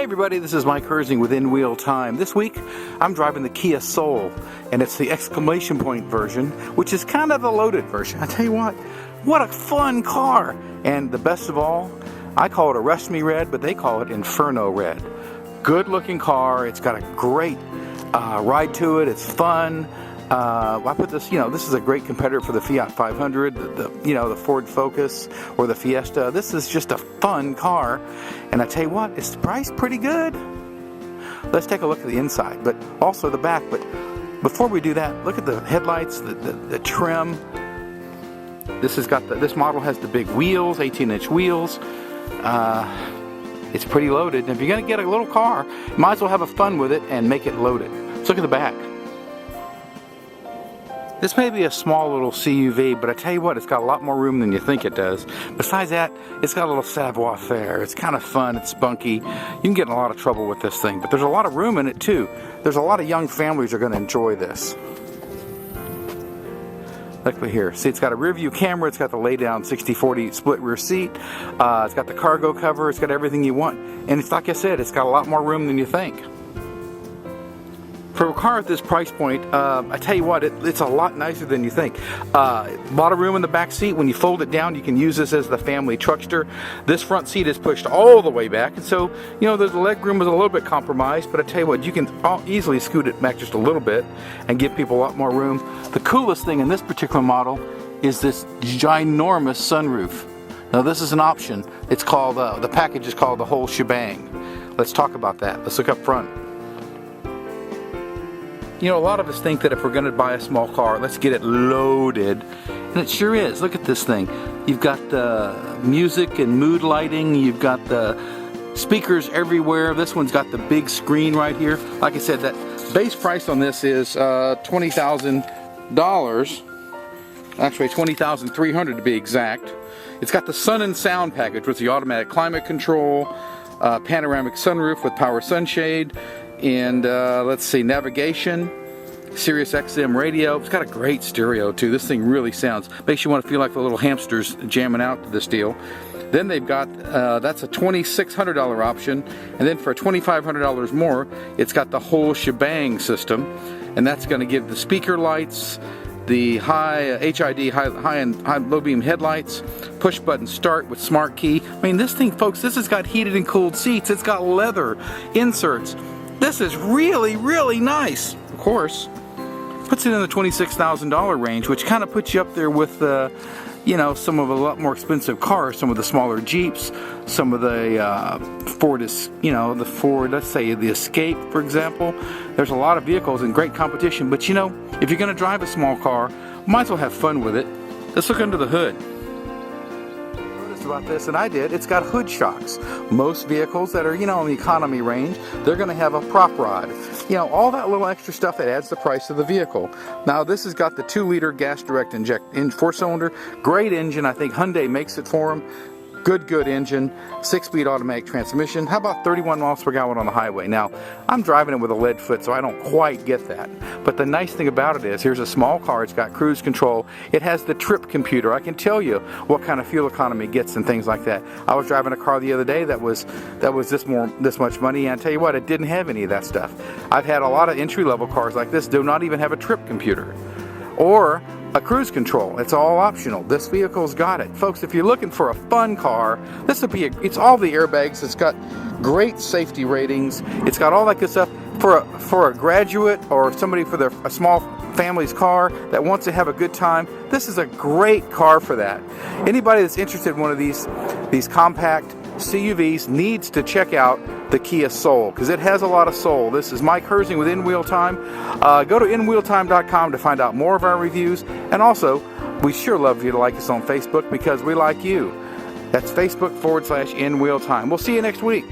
Hey everybody, this is Mike Herzing with In Wheel Time. This week, I'm driving the Kia Soul, and it's the exclamation point version, which is kind of the loaded version. I tell you what a fun car! And the best of all, I call it Arrest Me Red, but they call it Inferno Red. Good looking car, it's got a great ride to it, it's fun. I put this, this is a great competitor for the Fiat 500, the Ford Focus or the Fiesta. This is just a fun car, and I tell you what, it's priced pretty good. Let's take a look at the inside, but also the back. But before we do that, look at the headlights, the trim. This model has the big wheels, 18-inch wheels. It's pretty loaded. And if you're going to get a little car, you might as well have fun with it and make it loaded. Let's look at the back. This may be a small little CUV, but I tell you what, it's got a lot more room than you think it does. Besides that, it's got a little savoir-faire. It's kind of fun, it's spunky. You can get in a lot of trouble with this thing, but there's a lot of room in it too. There's a lot of young families that are going to enjoy this. Look here. See, it's got a rear view camera, it's got the lay-down 60/40 split rear seat, it's got the cargo cover, it's got everything you want. And it's like I said, it's got a lot more room than you think. For a car at this price point, I tell you what, it's a lot nicer than you think. A lot of room in the back seat. When you fold it down, you can use this as the family truckster. This front seat is pushed all the way back, and so, the leg room is a little bit compromised, but I tell you what, you can easily scoot it back just a little bit and give people a lot more room. The coolest thing in this particular model is this ginormous sunroof. Now, this is an option. It's called, the package is called the whole shebang. Let's talk about that. Let's look up front. A lot of us think that if we're going to buy a small car, let's get it loaded. And it sure is. Look at this thing. You've got the music and mood lighting. You've got the speakers everywhere. This one's got the big screen right here. Like I said, that base price on this is $20,000. Actually, $20,300 to be exact. It's got the Sun and Sound package with the automatic climate control, panoramic sunroof with power sunshade, and let's see, navigation, Sirius XM radio. It's got a great stereo too. This thing really makes you want to feel like the little hamsters jamming out to this deal. Then they've got, that's a $2,600 option, and then for $2,500 more, it's got the whole shebang system, and that's going to give the speaker lights, the high HID, high and low beam headlights, push button start with smart key. I mean, this thing, folks, this has got heated and cooled seats. It's got leather inserts. This is really, really nice. Of course, puts it in the $26,000 range, which kind of puts you up there with some of a lot more expensive cars, some of the smaller Jeeps, some of the Ford, let's say the Escape, for example. There's a lot of vehicles in great competition, but if you're going to drive a small car, might as well have fun with it. Let's look under the hood. About this, and I did. It's got hood shocks. Most vehicles that are in the economy range, they're going to have a prop rod. All that little extra stuff that adds the price of the vehicle. Now this has got the 2-liter gas direct inject in 4-cylinder, great engine. I think Hyundai makes it for them. Good engine, 6-speed automatic transmission. How about 31 miles per gallon on the highway? Now, I'm driving it with a lead foot, so I don't quite get that. But the nice thing about it is, here's a small car. It's got cruise control. It has the trip computer. I can tell you what kind of fuel economy it gets and things like that. I was driving a car the other day that was this much money, and I tell you what, it didn't have any of that stuff. I've had a lot of entry-level cars like this do not even have a trip computer or a cruise control. It's all optional. This vehicle's got it. Folks, if you're looking for a fun car, it's all the airbags. It's got great safety ratings. It's got all that good stuff. For a graduate or somebody for a small family's car that wants to have a good time, this is a great car for that. Anybody that's interested in one of these compact CUVs needs to check out the Kia Soul, because it has a lot of soul. This is Mike Herzing with In Wheel Time. Go to inwheeltime.com to find out more of our reviews, and also we sure love you to like us on Facebook, because we like you. That's Facebook.com/In Wheel Time. We'll see you next week.